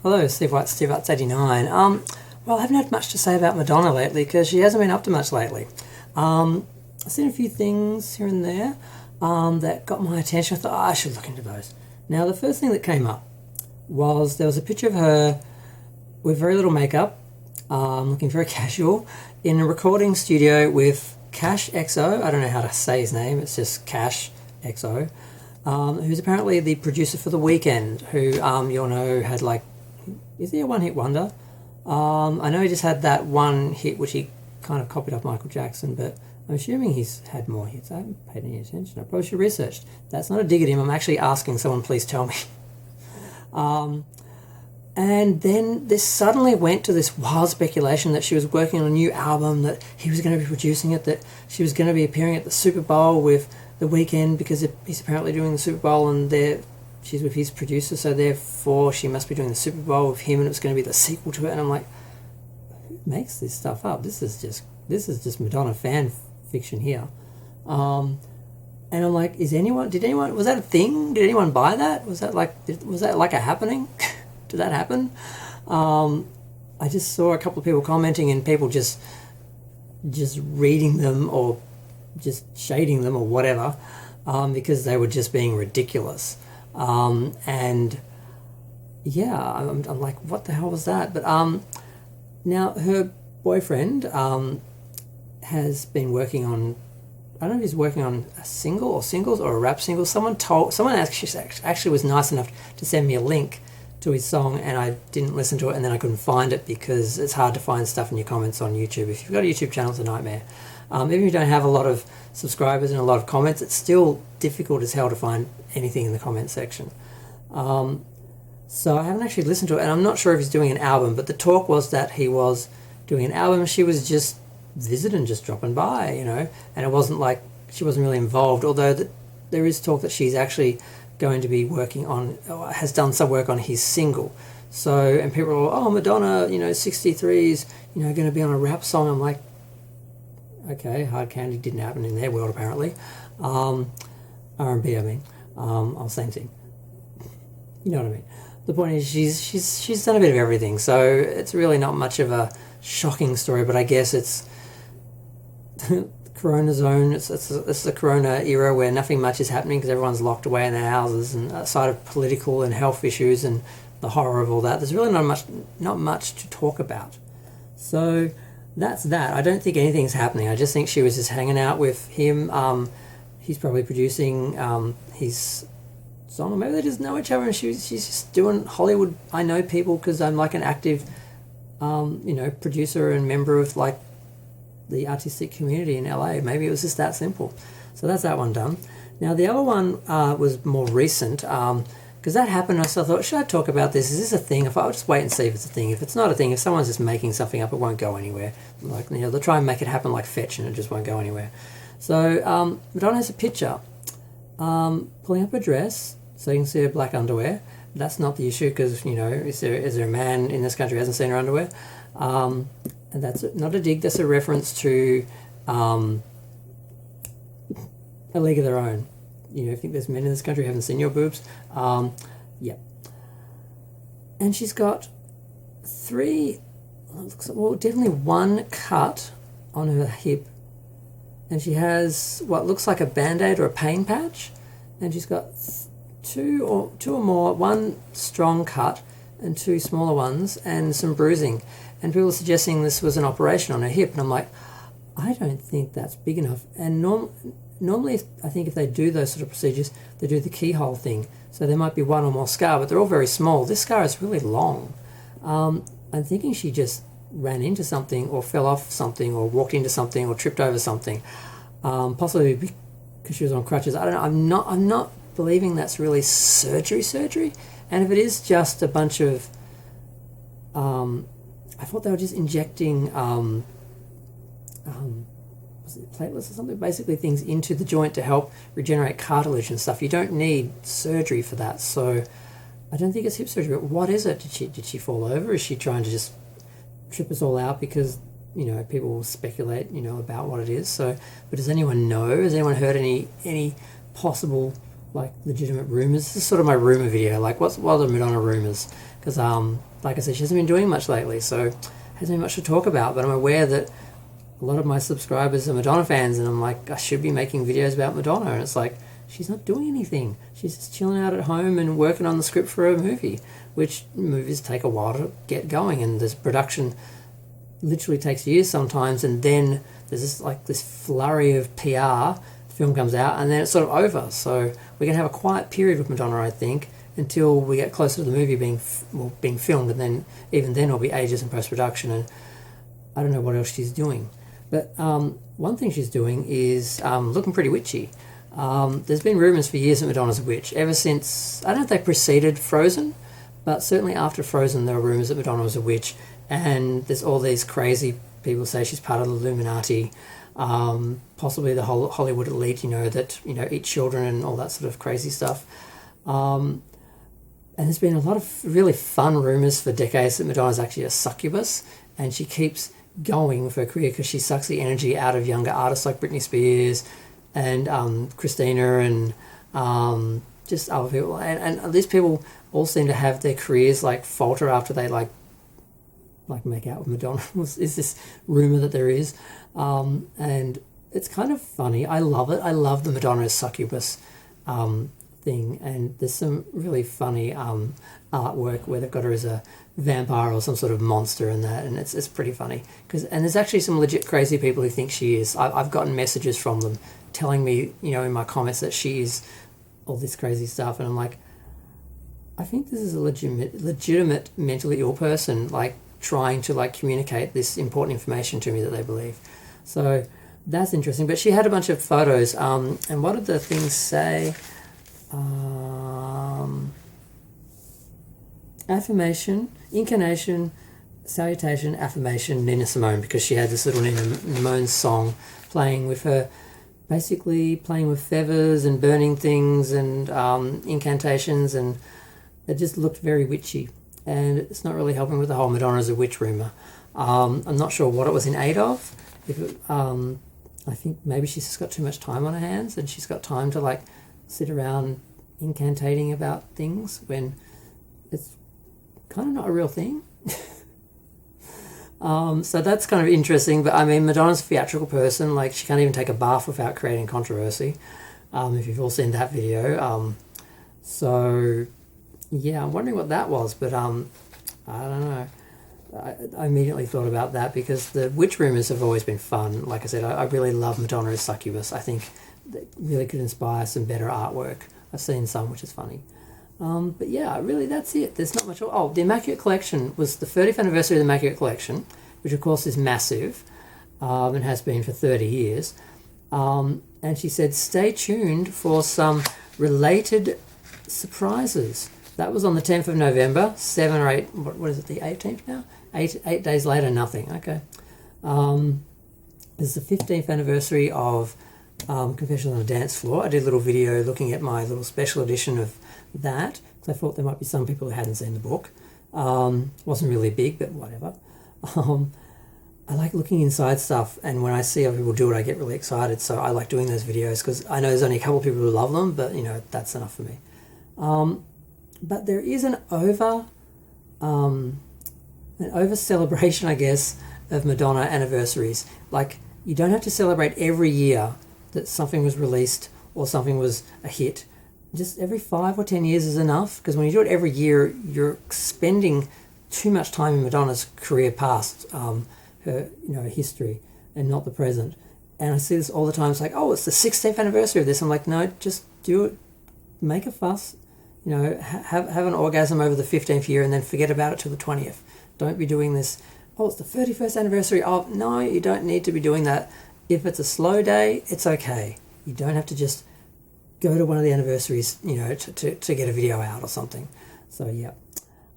Hello, Steve White, Steve Arts 89. Well, I haven't had much to say about Madonna lately because she hasn't been up to much lately. I've seen a few things here and there that got my attention. I thought, I should look into those. Now, the first thing that came up was there was a picture of her with very little makeup, looking very casual, in a recording studio with Cash XO. I don't know how to say his name, it's just Cash XO, who's apparently the producer for The Weeknd, who you'll know had is he a one-hit wonder? I know he just had that one hit which he kind of copied off Michael Jackson, but I'm assuming he's had more hits. I haven't paid any attention. I probably should have researched. That's not a dig at him. I'm actually asking someone, please tell me. And then this suddenly went to this wild speculation that she was working on a new album, that he was going to be producing it, that she was going to be appearing at the Superbowl with The Weeknd because he's apparently doing the Super Bowl and she's with his producer, so therefore she must be doing the Super Bowl with him and it's going to be the sequel to it. And I'm like, who makes this stuff up? This is just Madonna fan fiction here. And I'm like, was that a thing? Did anyone buy that? Was that like a happening? Did that happen? I just saw a couple of people commenting and people just reading them or just shading them or whatever, because they were just being ridiculous. And yeah, I'm like, what the hell was that? But now her boyfriend has been working on, I don't know if he's working on a single or singles or a rap single. Someone actually was nice enough to send me a link to his song, and I didn't listen to it, and then I couldn't find it because it's hard to find stuff in your comments on YouTube. If you've got a YouTube channel, it's a nightmare. Even if you don't have a lot of subscribers and a lot of comments, it's still difficult as hell to find anything in the comment section. So I haven't actually listened to it, and I'm not sure if he's doing an album, but the talk was that he was doing an album. She was just visiting, just dropping by, and it wasn't like she wasn't really involved, although there is talk that she's actually going to be working on, or has done some work on his single. So, and people are, oh, Madonna, 63 is, going to be on a rap song. I'm like, okay, hard candy didn't happen in their world apparently. R&B, I mean, same thing. You know what I mean? The point is, she's done a bit of everything, so it's really not much of a shocking story. But I guess it's Corona zone. It's the Corona era where nothing much is happening because everyone's locked away in their houses, and aside of political and health issues and the horror of all that, there's really not much to talk about. So that's that. I don't think anything's happening. I just think she was just hanging out with him. He's probably producing his song, or maybe they just know each other and she's just doing Hollywood. I know people because I'm like an active producer and member of like the artistic community in LA. Maybe it was just that simple. So that's that one done. Now the other one was more recent, because that happened. So I thought, should I talk about this? Is this a thing? I'll just wait and see if it's a thing. If it's not a thing, if someone's just making something up, it won't go anywhere. Like, they'll try and make it happen like Fetch and it just won't go anywhere. So Madonna has a picture pulling up her dress so you can see her black underwear. That's not the issue because, is there a man in this country who hasn't seen her underwear? And that's not a dig, that's a reference to A League of Their Own. I think there's men in this country who haven't seen your boobs. Yeah. And she's got definitely one cut on her hip. And she has what looks like a Band-Aid or a pain patch. And she's got two or more, one strong cut and two smaller ones and some bruising. And people are suggesting this was an operation on her hip. And I'm like, I don't think that's big enough. And normally, I think if they do those sort of procedures, they do the keyhole thing. So there might be one or more scar, but they're all very small. This scar is really long. I'm thinking she just ran into something or fell off something or walked into something or tripped over something. Possibly because she was on crutches. I don't know. I'm not believing that's really surgery. And if it is just a bunch of... I thought they were just injecting was it platelets or something? Basically things into the joint to help regenerate cartilage and stuff. You don't need surgery for that. So I don't think it's hip surgery. But what is it? Did she fall over? Is she trying to just trip us all out because, people will speculate, about what it is. So, but does anyone know? Has anyone heard any possible like legitimate rumors. This is sort of my rumor video. Like, what are the Madonna rumors? Because like I said, she hasn't been doing much lately, so hasn't been much to talk about. But I'm aware that a lot of my subscribers are Madonna fans, and I'm like, I should be making videos about Madonna, and it's like, she's not doing anything. She's just chilling out at home and working on the script for a movie, which movies take a while to get going, and this production literally takes years sometimes, and then there's this flurry of PR. The film comes out, and then it's sort of over. So we're going to have a quiet period with Madonna, I think, until we get closer to the movie being filmed, and then even then it'll be ages in post-production, and I don't know what else she's doing. But one thing she's doing is looking pretty witchy. There's been rumours for years that Madonna's a witch, ever since, I don't know if they preceded Frozen, but certainly after Frozen there were rumours that Madonna was a witch, and there's all these crazy people say she's part of the Illuminati, possibly the whole Hollywood elite, that eat children and all that sort of crazy stuff. And there's been a lot of really fun rumours for decades that Madonna's actually a succubus, and she keeps going with her career because she sucks the energy out of younger artists like Britney Spears and Christina and just other people. And these people all seem to have their careers like falter after they like make out with Madonna. Is this rumour that there is. And it's kind of funny. I love it. I love the Madonna succubus thing, and there's some really funny artwork where they've got her as a vampire or some sort of monster and that, and it's pretty funny and there's actually some legit crazy people who think she is. I've gotten messages from them telling me in my comments that she is all this crazy stuff, and I'm like, I think this is a legitimate mentally ill person like trying to like communicate this important information to me that they believe. So that's interesting. But she had a bunch of photos, and what did the things say? Affirmation, incarnation, salutation, affirmation, Nina Simone, because she had this little Nina Simone song playing with her, basically playing with feathers and burning things and incantations, and it just looked very witchy, and it's not really helping with the whole Madonna as a witch rumour. I'm not sure what it was in aid of. I think maybe she's just got too much time on her hands, and she's got time to like sit around incantating about things when it's kind of not a real thing. So that's kind of interesting. But I mean, Madonna's a theatrical person. Like, she can't even take a bath without creating controversy. If you've all seen that video. So yeah, I'm wondering what that was. But I don't know. I immediately thought about that because the witch rumours have always been fun. Like I said, I really love Madonna as succubus. I think that really could inspire some better artwork. I've seen some, which is funny. But yeah, really, that's it. There's not much. Oh, the Immaculate Collection was the 30th anniversary of the Immaculate Collection, which of course is massive and has been for 30 years. And she said, stay tuned for some related surprises. That was on the 10th of November, 7 or 8, what is it, the 18th now? 8 days later, nothing. Okay. It's the 15th anniversary of Confessions on a Dance Floor. I did a little video looking at my little special edition of that, because I thought there might be some people who hadn't seen the book. Wasn't really big, but whatever. I like looking inside stuff, and when I see other people do it, I get really excited. So I like doing those videos because I know there's only a couple of people who love them, but that's enough for me. But there is an over celebration, I guess, of Madonna anniversaries. Like, you don't have to celebrate every year that something was released or something was a hit. Just every 5 or 10 years is enough, because when you do it every year, you're spending too much time in Madonna's career past, her history, and not the present. And I see this all the time. It's like, oh, it's the 16th anniversary of this. I'm like, no, just do it. Make a fuss. Have an orgasm over the 15th year and then forget about it till the 20th. Don't be doing this. Oh, it's the 31st anniversary. Oh, no, you don't need to be doing that. If it's a slow day, it's okay. You don't have to just go to one of the anniversaries, to get a video out or something. So, yeah.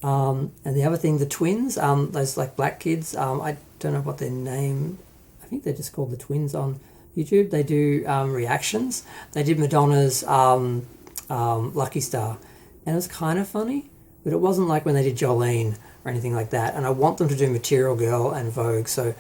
And the other thing, the twins, those like black kids, I don't know what their name, I think they're just called the twins on YouTube. They do reactions. They did Madonna's Lucky Star, and it was kind of funny, but it wasn't like when they did Jolene or anything like that. And I want them to do Material Girl and Vogue, so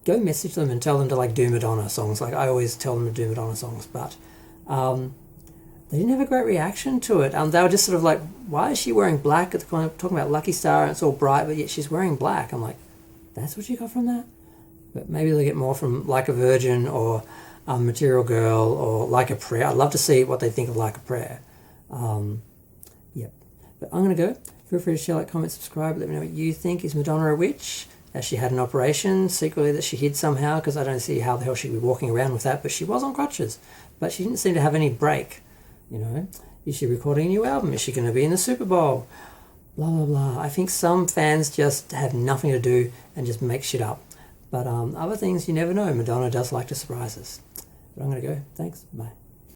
go message them and tell them to do Madonna songs. Like, I always tell them to do Madonna songs, but they didn't have a great reaction to it. They were just sort of like, why is she wearing black? Talking about Lucky Star and it's all bright, but yet she's wearing black. I'm like, that's what you got from that? But maybe they'll get more from Like a Virgin or Material Girl or Like a Prayer. I'd love to see what they think of Like a Prayer. Yep. But I'm going to go. Feel free to share, like, comment, subscribe. Let me know what you think. Is Madonna a witch? As she had an operation secretly that she hid somehow, because I don't see how the hell she'd be walking around with that, but she was on crutches. But she didn't seem to have any break, you know. Is she recording a new album? Is she going to be in the Super Bowl? Blah, blah, blah. I think some fans just have nothing to do and just make shit up. But other things, you never know. Madonna does like to surprise us. But I'm going to go. Thanks. Bye.